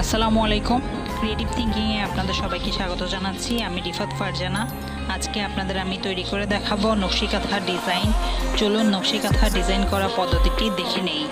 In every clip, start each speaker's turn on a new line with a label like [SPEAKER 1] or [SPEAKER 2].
[SPEAKER 1] আসসালামু আলাইকুম। ক্রিয়েটিভ থিঙ্কিংয়ে আপনাদের সবাইকে স্বাগত জানাচ্ছি। আমি রিফাত ফারজানা। আজকে আপনাদের আমি তৈরি করে দেখাবো নকশি কাঁথার ডিজাইন। চলুন নকশি কাঁথা ডিজাইন করা পদ্ধতিটি দেখে নেই।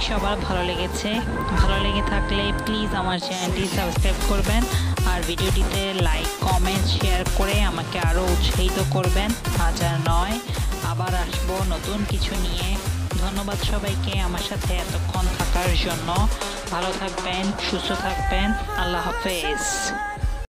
[SPEAKER 1] সবার ভালো লেগেছে। ভালো লেগে থাকলে প্লিজ আমার চ্যানেলটি সাবস্ক্রাইব করবেন আর ভিডিওটিতে লাইক কমেন্ট শেয়ার করে আমাকে আরও উৎসাহিত করবেন। আজ আর নয়, আবার আসবো নতুন কিছু নিয়ে। ধন্যবাদ সবাইকে আমার সাথে এতক্ষণ থাকার জন্য। ভালো থাকবেন, সুস্থ থাকবেন। আল্লাহ হাফেজ।